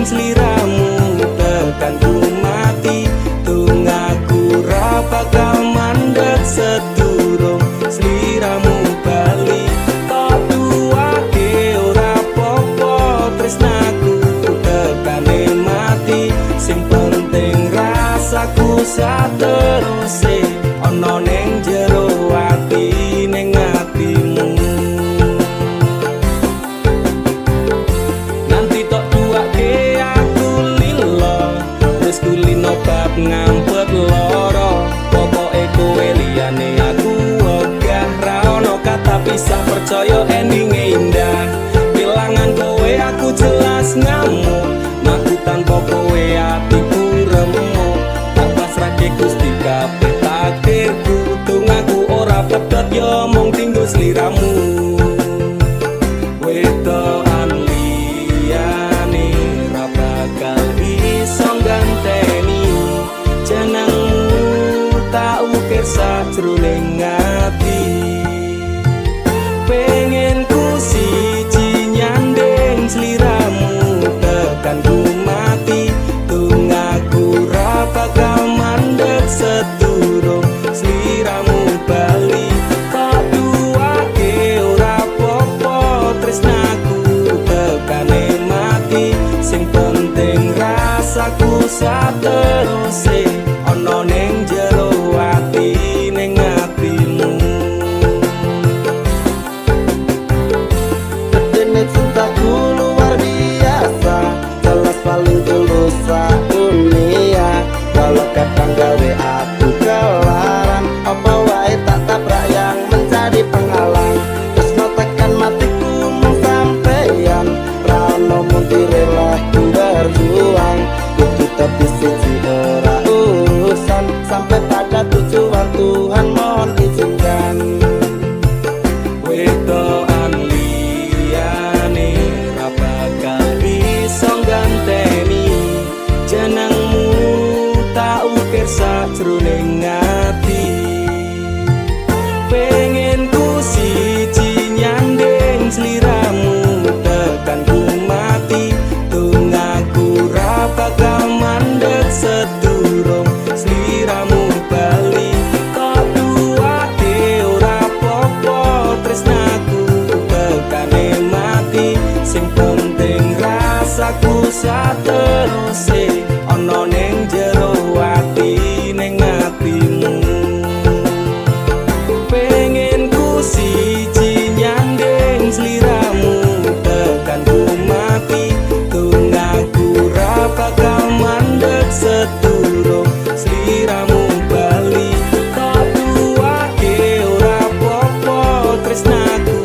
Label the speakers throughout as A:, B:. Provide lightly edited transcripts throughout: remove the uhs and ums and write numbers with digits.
A: sliramu tekan ku mati tunggaku ra bakal mandeg sedurung sliramu bali tok duwake ora popo tresnaku tekane mati sing penting rasaku sateruse ana ning jero ati ning atimu nanti tok duwake aku lilo wis kulino bab ngampet loro pokoke kowe liyane aku ogah ra ono kata pisah percaya endinge indah bilangan kowe aku jelas ngamuk aku tanpa kowe atiku remuk tak pasrahke Gusti kabeh takdirku tunggaku ora pedhot yo mung tinggo sliramu wedokan liyane ra bakal iso ganteni jenengmu tak ukir sajroning ati pengen ku siji nyanding sliramu tekan ku mati tunggaku ra bakal mandeg sedurung sliramu bali tak duwake ora popo tresnaku tekane mati sing penting rasaku sateruse ana ning jero ati ning atimu
B: Dene cintaku luar biasa jelas paling tulus dunia walau kadang gawe aku kelaran apa wae tak tabrak yang menjadi penghalang terus tekan matiku mung sampeyan rano mundire lah ku berjuang kudu tepi siji ora urusan sampai pada tujuan Tuhan mohon izinkan
A: wedokan liyane ra bakal iso ganteni jenengmu tak ukir sajroning ati pengen ku siji nyanding sliramu tekan ku mati tunggaku ra bakal mandeg sedurung sliramu bali tok duwake ora popo tresnaku tekane mati sing penting rasaku sateruse ana ning jero ati ning atimu pengen ku siji nyanding sliramu tekan ku mati tunggaku ra bakal mandeg sedurung sliramu bali tok duwake ora popo tresnaku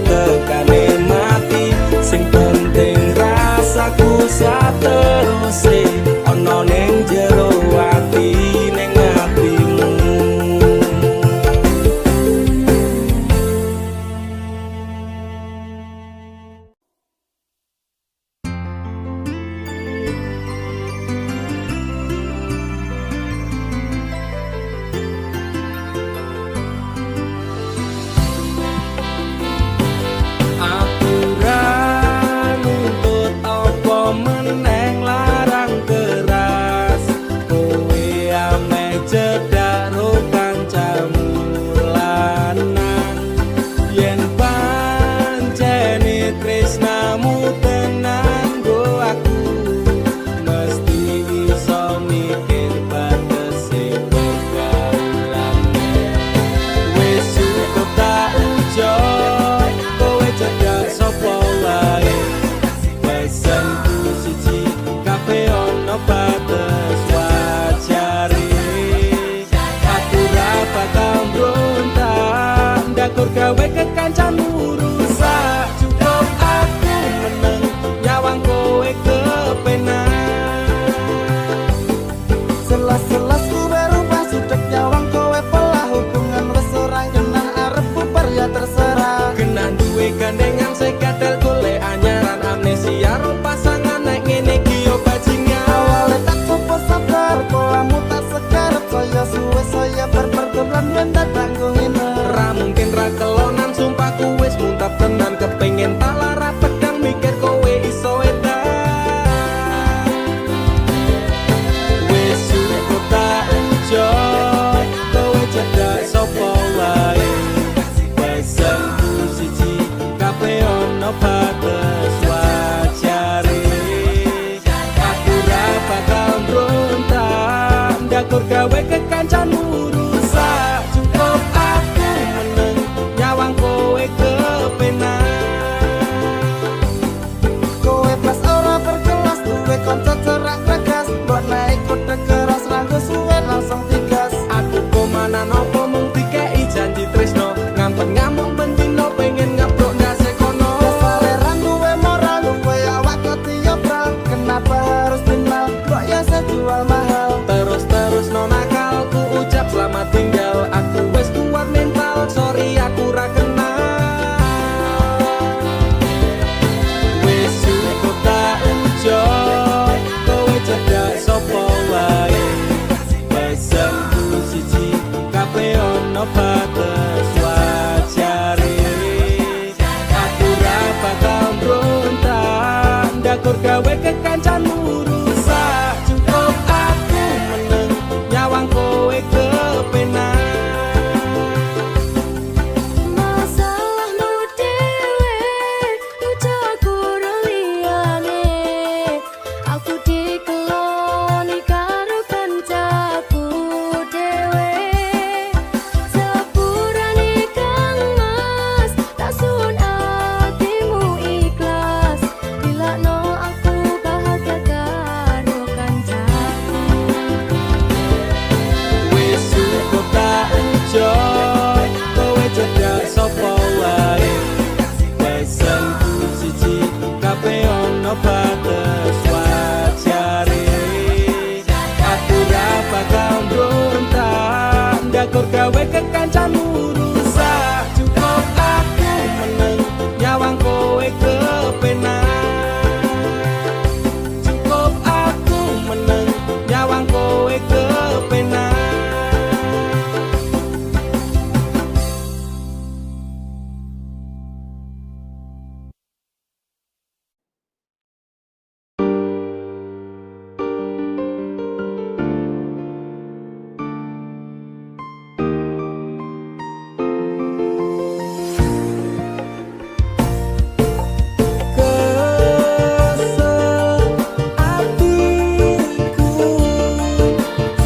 A: tekane mati sing penting rasaku sateruse ana ning jero ati ning atimu aturan nuntut apa meneng larang keras kowe ameh cedak ro kancamu lanang yen pancene tresnamu tenan go aku mesti iso mikir batese pergaulane wis cukup tak ujuk kowe cedak sapa wae pesenku siji kafe ono batas wajari aku ra bakal mbrontak ndakur gawe kekancanmu rusak cukup aku meneng nyawang kowe kepenak
B: selas-selas ku berubah sudek nyawang kowe pelah hubungan wis ora kenal arep bubar ya terserah
A: kenan duwe gandengan sekatel golek anyaran amnesia ro pasangan nek ngene iki yo bajingan
B: awale tak coba sabar polamu tak sekarep saya suwe saya berperdolan ben tak tanggung ini
A: ra mungkin ra kelonan sumpahku Ndakur gawe kekancanmu rusak. Cukup aku meneng nyawang kowe kepenak.
B: Kowe pas ora berkelas duwe kanca cerak regas, mbok naik kuda keras ranggo suwe langsung tigas.
A: Aku komana nopo mung dikei janji tresno, ngampet ngamuk bendino pengen ngabrok ndase kono.
B: Kesaleran duwe moral duwe awak ketiobral, kenapa harus final kok ya sejual mahal.
A: Terus no nakal ku ucap selamat tinggal. Aku wis kuat mental, sorry aku ra kenal. Wis cukup tak ujo, kowe cedak sapa wae. Pesanku siji, kabeh ono batas wajare. Aku ra bakal mbrontak, ndakur gawe kekancanmu rusak. Cukup aku meneng nyawang kowe kepenak.
C: Masalahmu dewe, ujo guru liyane. Aku dikeloni karo kancaku dewe. Sepurane Kang Mas, tak sun atimu ikhlas. Dilakno aku bahagia karo kancaku.
A: Wis cukup tak ujo, kowe cedak sapa wae. Pesanku siji, kabeh ono batas wajare. Aku ra bakal mbrontak, ndakur gawe kekancanmu rusak. Cukup aku meneng nyawang kowe kepenak. Cukup aku meneng nyawang kowe kepenak. Kesel atiku,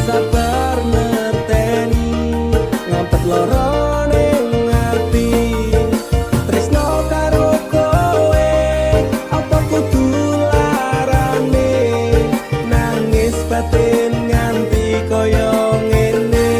A: sabar ngerteni, ngampet loro ning ati. Tresno karo kowe, apa kudu larane, nangis batin nganti koyo ngene.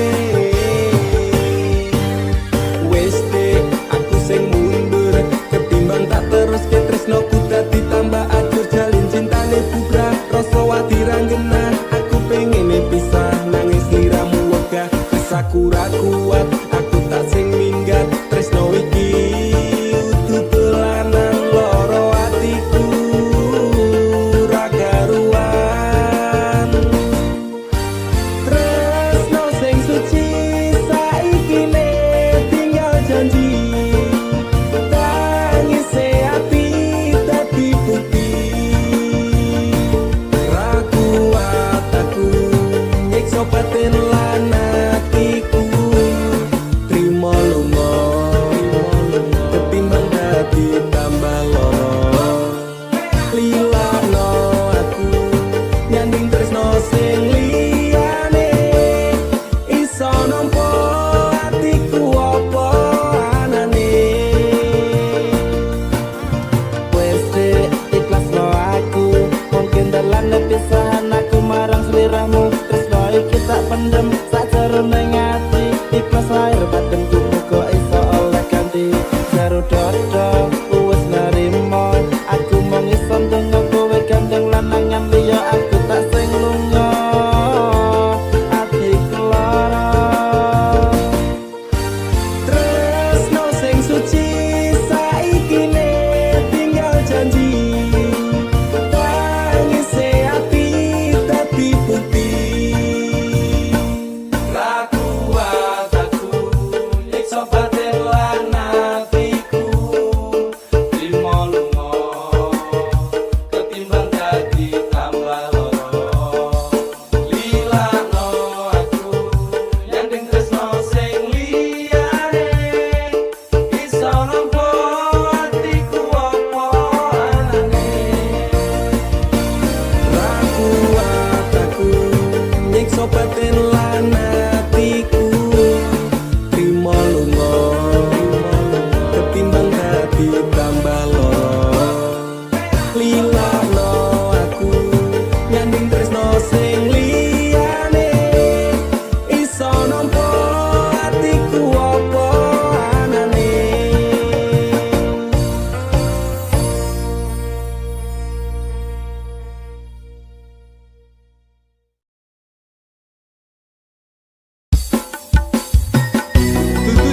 A: Wis dek, aku sing mundur, ketimbang tak terus ke tresnoku dadi tambah ajur. Jalin cintane bubrah, rasa wati ranggena. Aku pengen pisah, nangis liramu wegah. Aku ra kuat, aku tak sing minggat. Tresno iki udu dolanan, loro atiku ra karuan. Tresno sing suci saiki ne tinggal janji. Tangise ati dadi putih. Ra kuat aku nyiksa batin lan atiku. Trimo lunga, ketimbang dadi tambah loro. Lilano aku nyanding tresno sing liyane. Iso nampa atiku apa anane.
B: Wes dek ikhlasno aku, mungkin dalan pisahan aku marang sliramu. Tresno iki tak pendem sakjerone ati, ikhlas lahir batinku muga iso oleh ganti. Garuda wis narimo, aku mung iso ndonga kowe gandeng lanangan liya. Aku tak sing lunga, atiku lara.
A: Tresno sing suci saiki ne tinggal janji. Tangise ati dadi putih. Ra kuat aku nyiksa batin lan atiku. Trimo lunga, ketimbang dadi tambah loro. Lilakno aku nyanding tresno sing liyane. Iso nampa atiku apa anane. Ra kuat aku nyiksa batin lan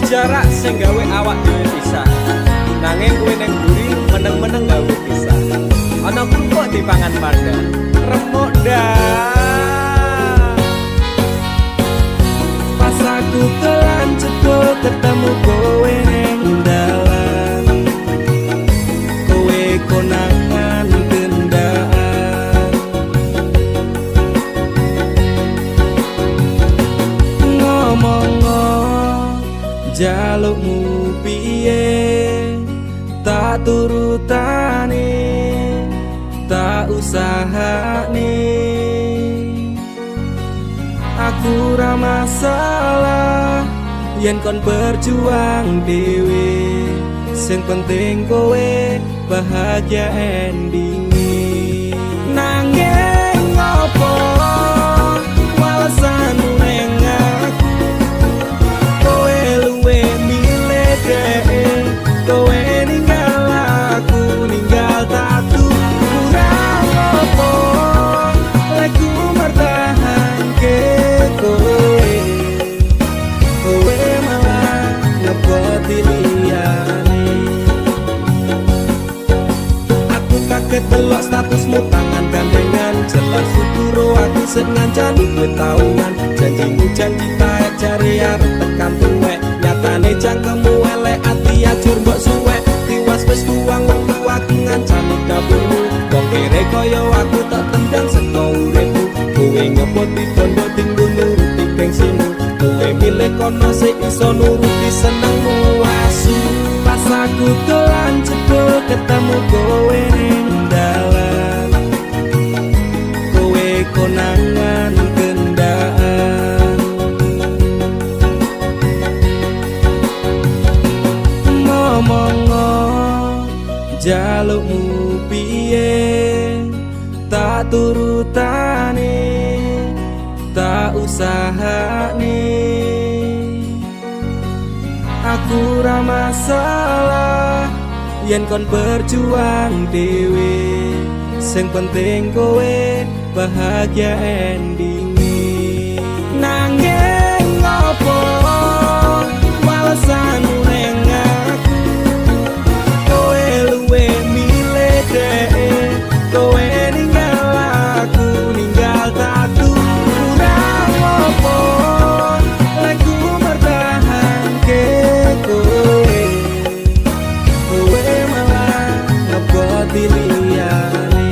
A: jarak sing gawe awak dhewe pisah. Nanging kowe ning mburi meneng-meneng gawe pisah. Ana kok dipangan panda. Remuk dah. Pas aku telan cedul ketemu kowe ning dalan. Kowe konangan gendaan. Ngomong jalukmu piye tak turutane tak usahane aku ra masalah yen kon berjuang dhewe sing penting kowe bahagia endinge nanging ngopo walesanmu ning aku kowe luwe milih dhewe kowe ninggal aku ninggal tatu kurang apa lagu mertahan ke kowe kowe malah ngepoti liyane aku kaget delok statusmu tangan gandengan jelas syukuro aku sing ngancani kowe tahunan janjimu janji taek jare arep tekan tuwek nyatane cangkemmu elek ati ajur mbok suwek tiwas wis buang wektu aku ngancani dapurmu wong kere kaya aku tak tendang saka uripku kowe ngepoti bondo tinggu nuruti gengsimu kowe milih kono sing iso nuruti senengmu asu pas aku dolan cedul ketemu kowe ning dalan kowe konangan gendaan ngomong jalukmu piye tak turutane tak usahane aku ra masalah yen kon berjuang dhewe sing penting kowe bahagia endinge nanging ngopo walesanmu ning aku kowe luwe milih dhewe kowe ninggal aku ninggal tatu kurang apa lagu mertahan ke kowe kowe malah ngepoti liyane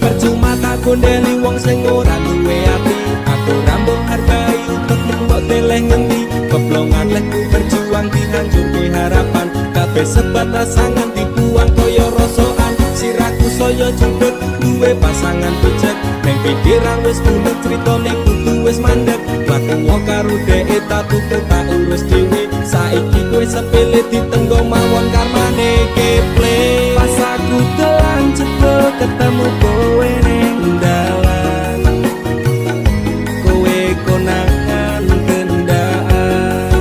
A: percuma tak gondeli wong sing ora duwe ati aku rambung hargai untuk mbok teleh ngendi keblongan lekku berjuang dihancurke harapan kabeh sebatas sangan dibuang koyo rosokan siraku saya judut duwe pasangan becek neng pikiran wis bulet critane kudu wis mandek laku karo dhek tatu tak urus dhewe saiki kowe sepele ditenggo mawon karmane keple pas aku telan cedul ketemu kowe ning dalan kowe konangan gendaan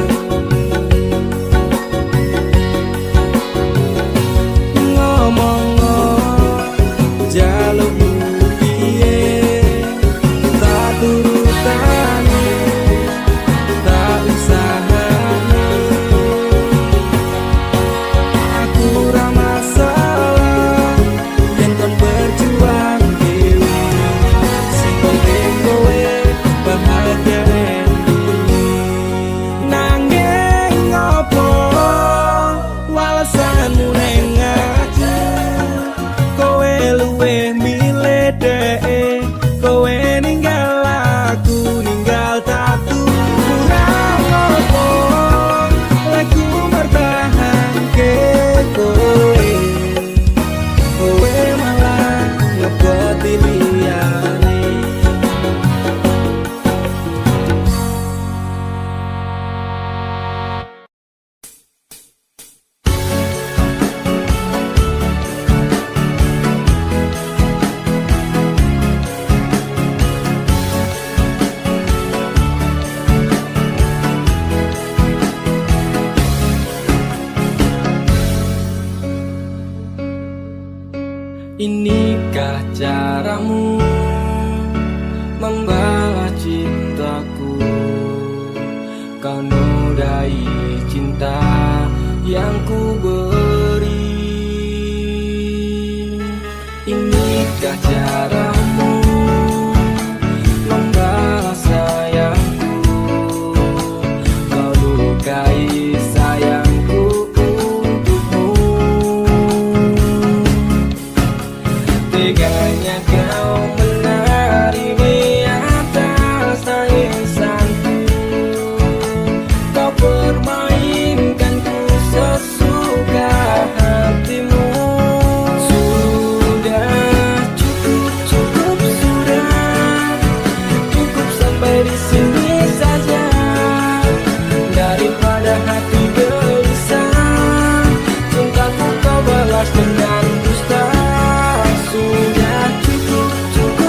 A: ngomong jalukmu piye tak turutane tak usahane aku ra masalah yen kon berjuang dhewe sing penting kowe bahagia endinge nanging ngopo walesanmu ning aku kowe luwe milih dhewe kowe ninggal aku ninggal tatu kurang apa lagu mertahan ke kowe kowe malah ngepoti liyane Inikah caramu membalas cintaku? Kau yang ku beri. Inikah caramu membalas sayangku? Kau lukai sayangku untukmu. Teganya kau menari di atas tangisanku. Kau permainkanku sesuka hatimu. Sudah cukup, cukup sudah. Cukup sampai di sini saja. Daripada hati gelisah, cintaku kau balas dengan dusta. Sudah cukup, cukup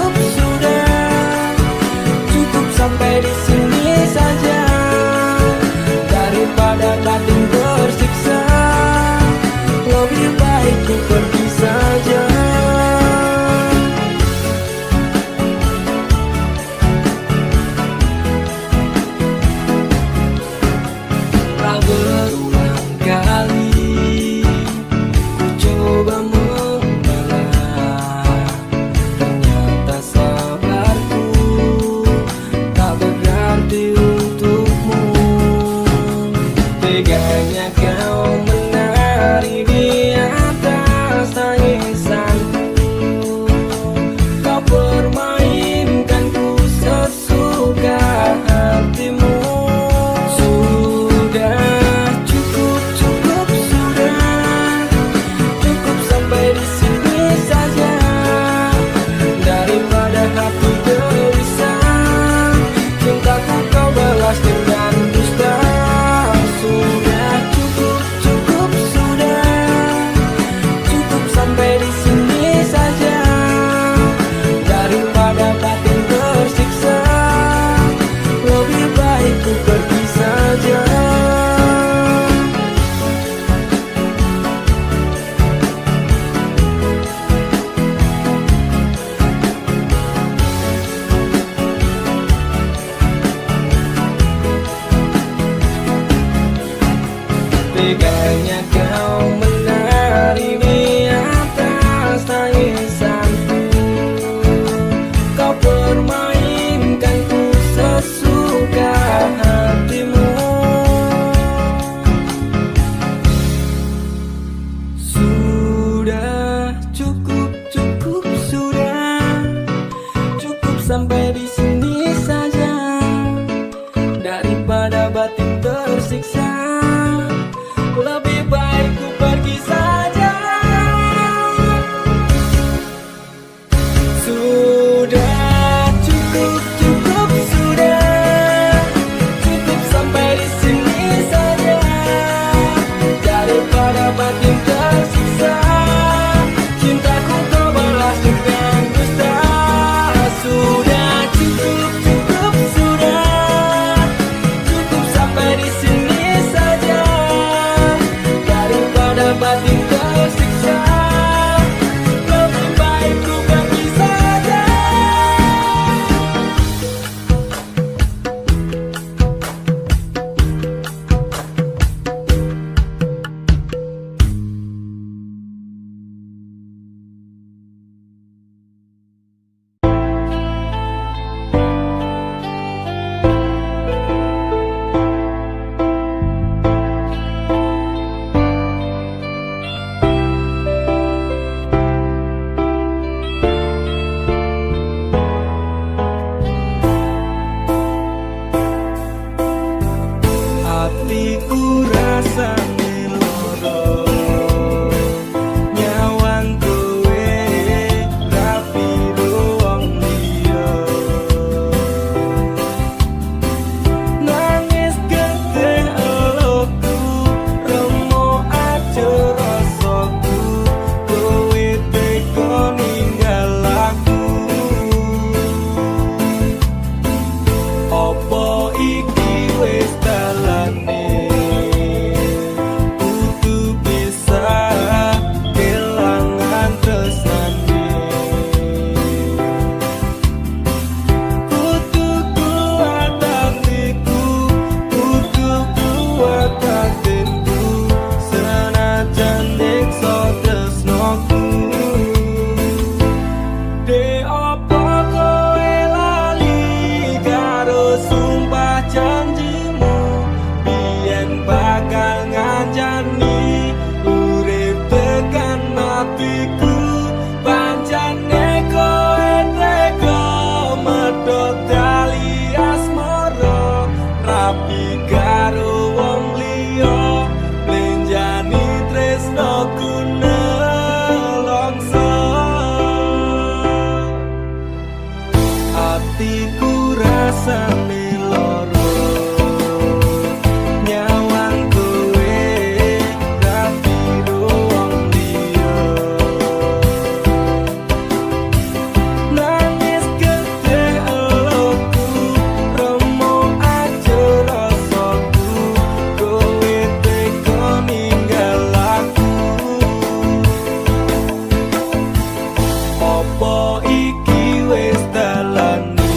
A: iki wis dalane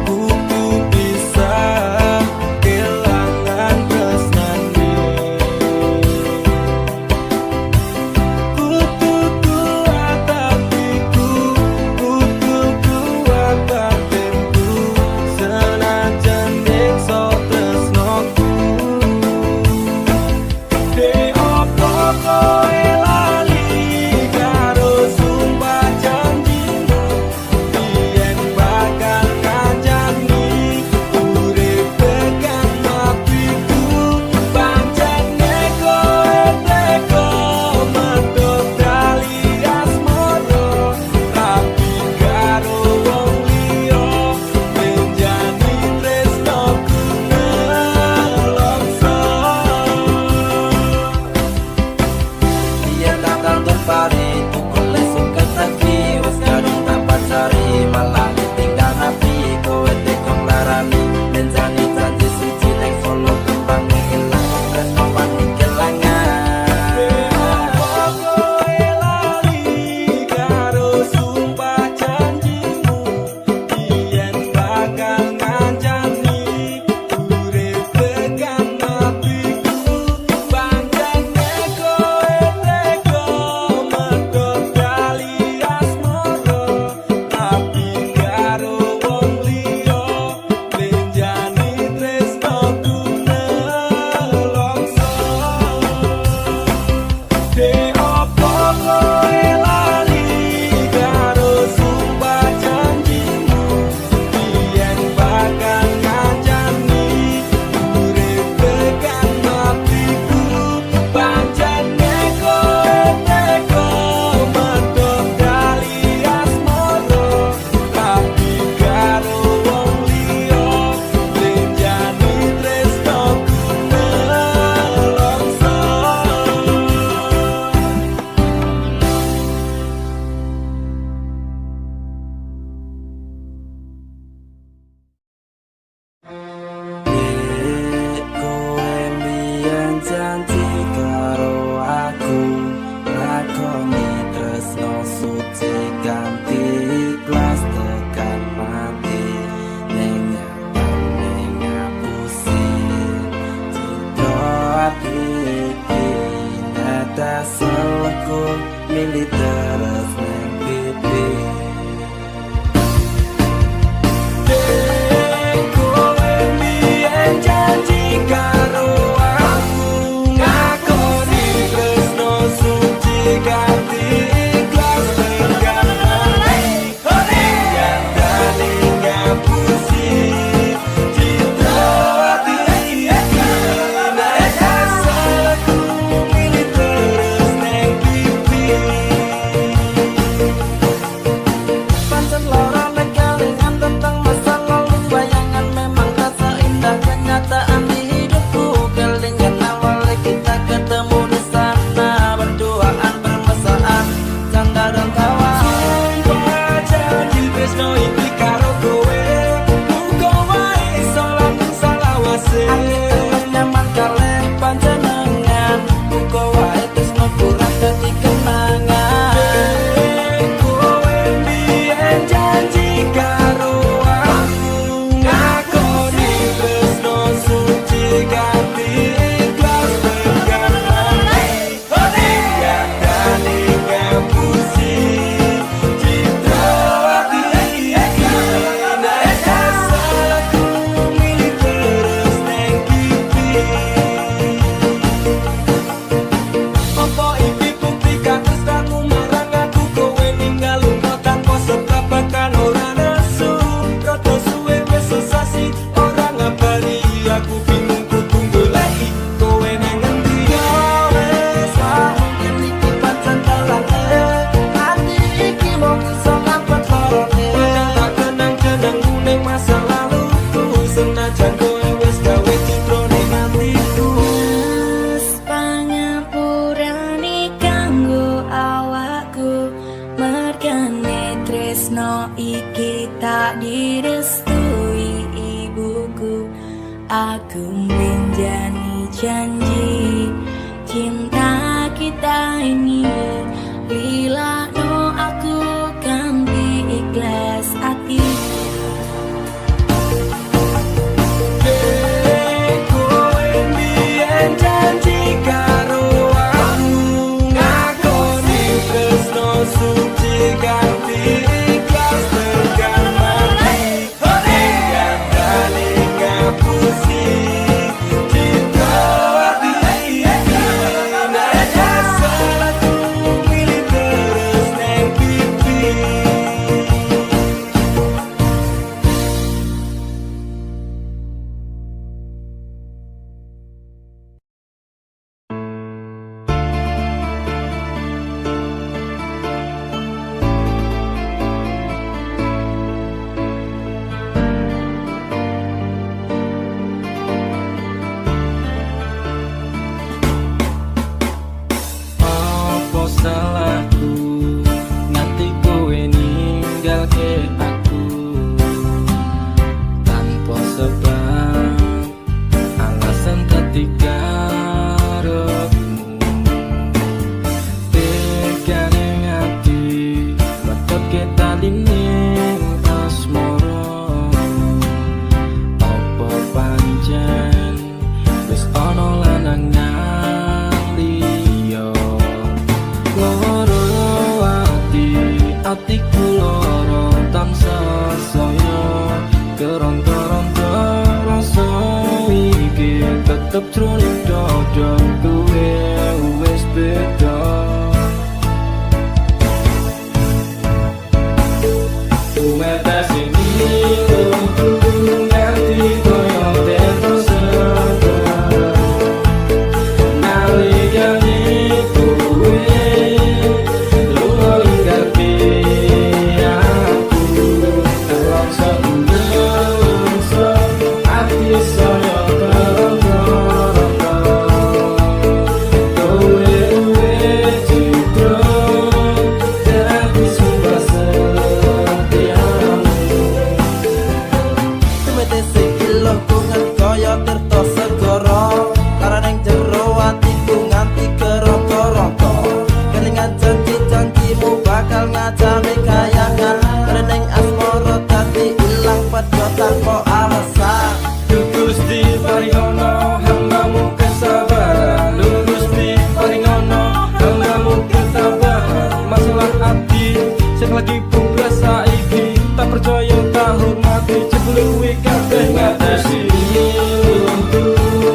A: kudu bisa kelangan tresnane kudu kuat hatiku kudu kuat batinku senajan nyiksa tresnoku de opo koe lali karo sumpah janjimu yen bakal kancani urip tekan matiku pancene koe teko metu dali asmara tapi karo wong liya menjani tresnoku nelongso
B: Yen tanggal terpari tukul esuk keteki wis kadung tak pacari malah ditinggal nabi kowe tekong larani dan janji suci nek solo kembang ilang tresno panik kelangan
A: koe lali karo sumpah janjimu yen bakal ngancani urip tekan matiku pancene koe teko metu dali asmara tapi karo wong liya menjani tresnoku nelongso de opo koe lali karo sumpah janjimu yen bakal ngancani urip tekan matiku pancene koe teko metu dali asmara tapi karo wong liya menjani tresnoku nelongso
B: kowe mbiyen janji karo aku lakoni tresno suci ganti ikhlas tekan mati ning nyatane ngapusi cinta ati iki netes selku milih terus ning pipi
A: kowe mbiyen janji karo aku ngakoni tresno suci ganti ikhlas tekan mati nyatane ngapusi cinta ati iki nek asalku milih terus neng pipi
B: Pancen lara nek kelingan tentang masa lalu bayangan memang rasa indah kenyataan di hidupku kelingan awal kita ketemu di sana berduaan bermesraan canda dan tawa
A: sumpah janji tresno iki karo kowe muga wae iso langsung salawase
B: Angin tenang nyaman kalih panjenengan muga wae tresno kurang dadi kenangan
A: kowe mbiyen janji karo aku ngakoni tresno suci ganti ikhlas tekan mati nyatane ngapusi cinta ati iki nek asalku milih terus neng pipi apa iki bukti katresnamu marang aku kowe ninggal lunga tanpa sebab bahkan ora nesu rada suwe wis sesasi ora ngabari aku bingung kudu goleki kowe nang ngendi
B: wis mungkin iki pancen dalane ati iki mung iso ngapet lorone
A: tak kenang-kenangmu ning masa laluku senajan kowe wis gawe citra ning atiku
C: Pangapurane kanggo awakku mergane tresno iki tak direstui ibuku aku menjani janji cinta kita ini bila no aku
A: atiku loro tansah saya keronta-ronta rasa iki tetep jroning dada kowe wis beda Umetas ini untuk ngerti koyo terus nalikane kowe lunga ngerti aku terus sebelum hati saya keronta-ronta kowe citra jadi sumpah
B: kaya tirta segara kareneng jero atiku nganti keronta-ronta kelingan janji-janjimu bakal ngajami kayangan kareneng asmara dadi ilang padha tanpa alasan
A: Gusti paringono hambamu kesabaran Gusti paringono hambamu ketabahan masalah hati sing lagi buka saiki tak percaya tak hormati jebluwe kabeh ngatasi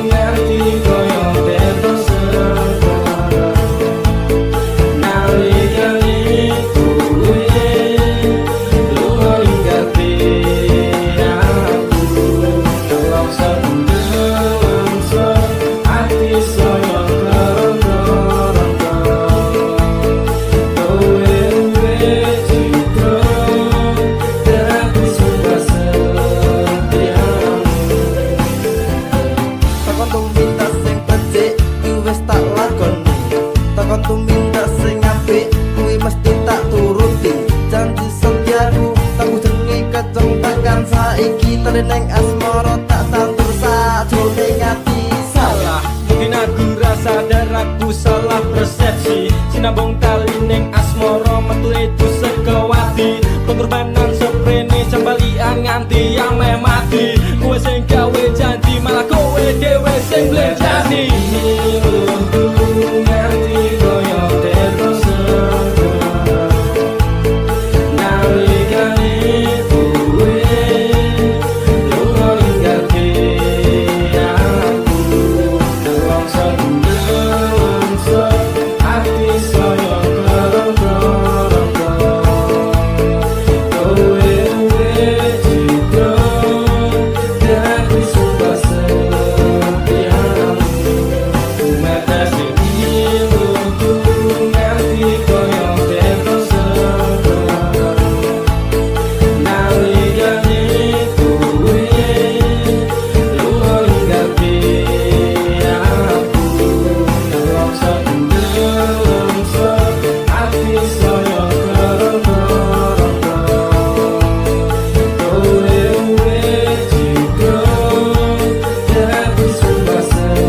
A: ngerti koyo terus nalikane kowe lunga ngerti aku tolong sebelum hati saya keronta-ronta kowe citra dadi sumpah setiamu
B: takon tumindak sing becik kuwi wis tak lakoni takon tumindak sing apik kuwi mesti tak turuti janji setiaku tak jenenge keceng tekan saiki teleneng asmara tak tandur sajroning ati salah
A: mungkin aku rasa dan aku salah persepsi sinambung tali ning asmara metu itu sekewati pengorbanan seprene cembalian nganti yang mati kowe sing gawe janji malah kowe dhewe sing blejani ngerti koyo terus nalikane kowe lunga ngerti aku tolong sebelum hati saya keronta-ronta kowe citra dadi sumpah setiamu Umetas ini untuk ngerti koyo terus nalikane kowe lunga ngerti aku tolong sebelum hati saya keronta-ronta kowe citra dadi sumpah setiamu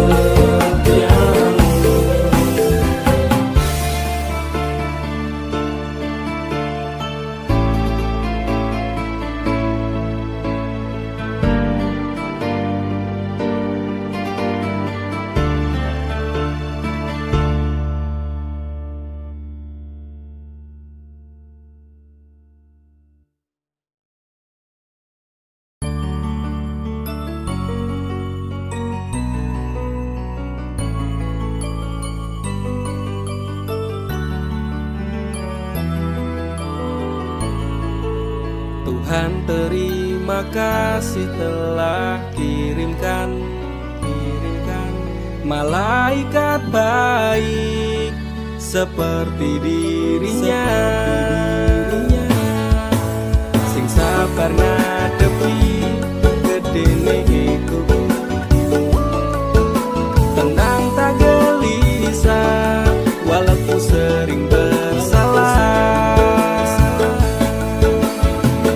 A: Tuhan terima kasih telah kirimkan malaikat baik seperti dirinya sing sabar ngadepi gedene iku tenang tak gelisah walaupun sering bersalah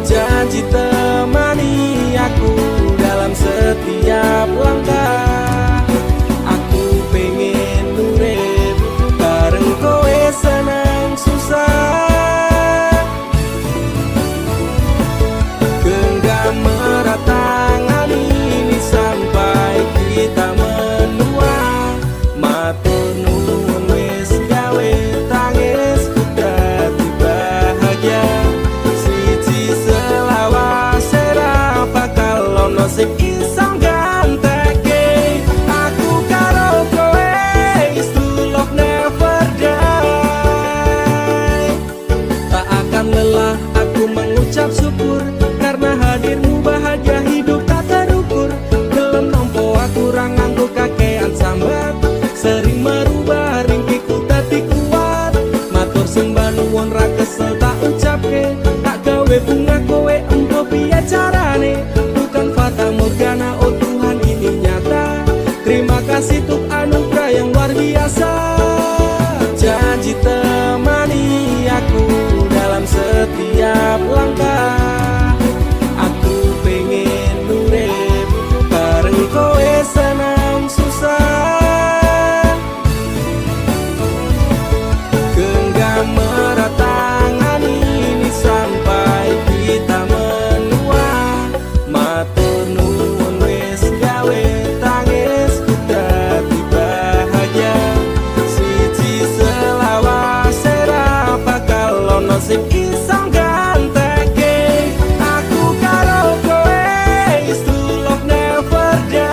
A: janji temani aku dalam setiap langkah aku pengen urip bareng kowe senang susah bangke, tak gawe bunga kowe empo piye carane. Bukan fata morgana, oh Tuhan ini nyata. Terima kasih untuk anugerah yang luar biasa. Janji temani aku dalam setiap langkah. Aku pengen urip bareng kowe senang susah. Genggam erat tangan ini sampai kita menua. Matur nuwun wis gawe tangis ku dadi bahagia. Siji selawase ra bakal ono sing iso ganteke. Aku karo kowe is true love never die.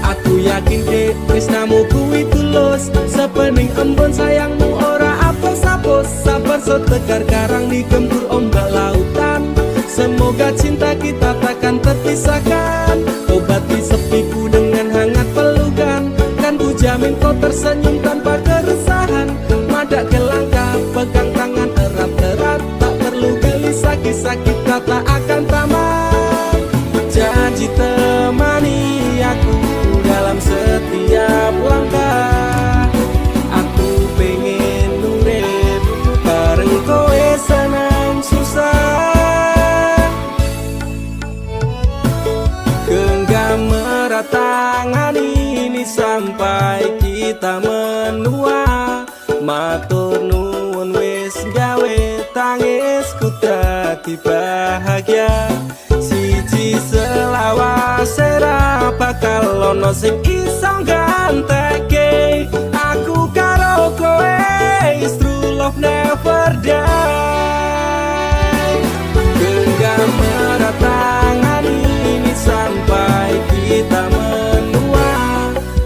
A: Aku yakin tresnamu kuwi tulus, sepening embun sayangmu ora apes-apes. Sabar setegar karang digempur ombak lautan. Semoga cinta kita takkan terpisahkan. Obati sepiku dengan hangat pelukan. Kan ku jamin kau tersenyum tanpa keresahan. Madak ke langkah, pegang tangan erat-erat. Tak perlu gelisah, kisah kita tak akan tamat. Janji temani aku dalam setiap langkah. Aku pengen urip bareng kowe senang susah. Genggam erat tangan ini sampai kita menua. Matur nuwun wis gawe tangisku dadi bahagia. Siji selawase ra bakal ono sing iso ganteke. Aku karo kowe is true love never die. Genggam erat tangan ini sampai kita menua.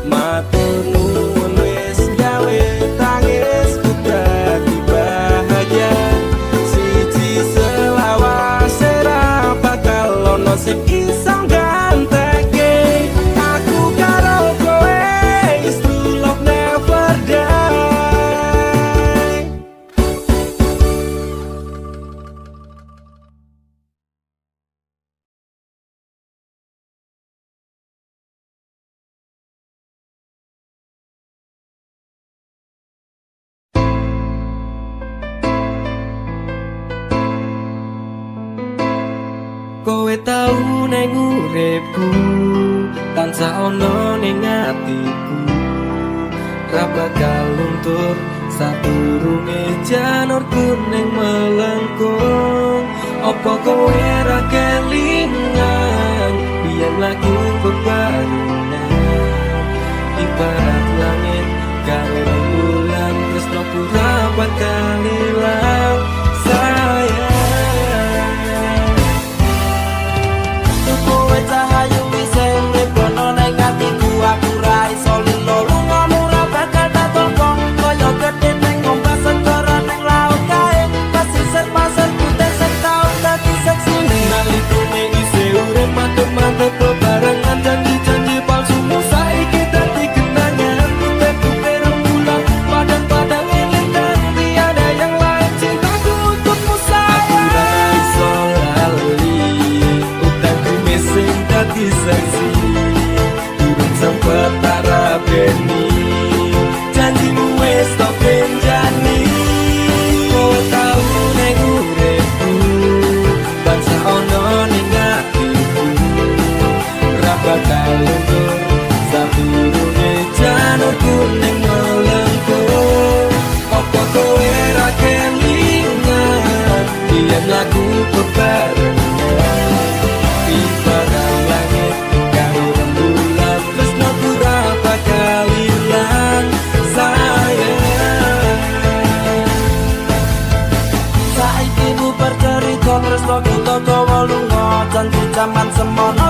A: Matur nuwun wis gawe tangisku dadi bahagia. Siji selawase ra bakal ono sing iso ganteke. Aku karo kowe is true love never die. Kowe tau neng uripku, tansah ono ning atiku. Ra bakal luntur sadurunge janur kuning melengkung. Apa kowe ra kelingan biyen lagu bebarengan. Ibarat langit karo bulan, tresnoku ra bakal ilang sayang.
B: Kowe cahayu wise urip ono ning atiku. Aku ra iso lilo lungamu ra bakal tak tolong. Kaya gedhe ning ombak segara ning laut kae. Pasir putih setahun dadi seksi.
A: Nalikune isih urip mantep-mantep bebarengan. Janji-janji palsumu saiki dadi kenangan. Tutup rembulan padang-padang elingkan. Tiada yang lain cintaku untukmu sayang. Aku ra iso lali utangku sing dadi saksi. Durung sempet tarabeni janjimu wis tak benjani. Kowe tau ning uripku, tansah ono ning atiku. Ra bakal luntur sadurunge janur kuning melengkung. Apa kowe ra kelingan biyen lagu bebarengan. Ibarat langit karo rembulan, tresnoku ra bakal ilang sayang.
B: Saiki bu bercerita tresno kita dawa lunga. Janji jaman semono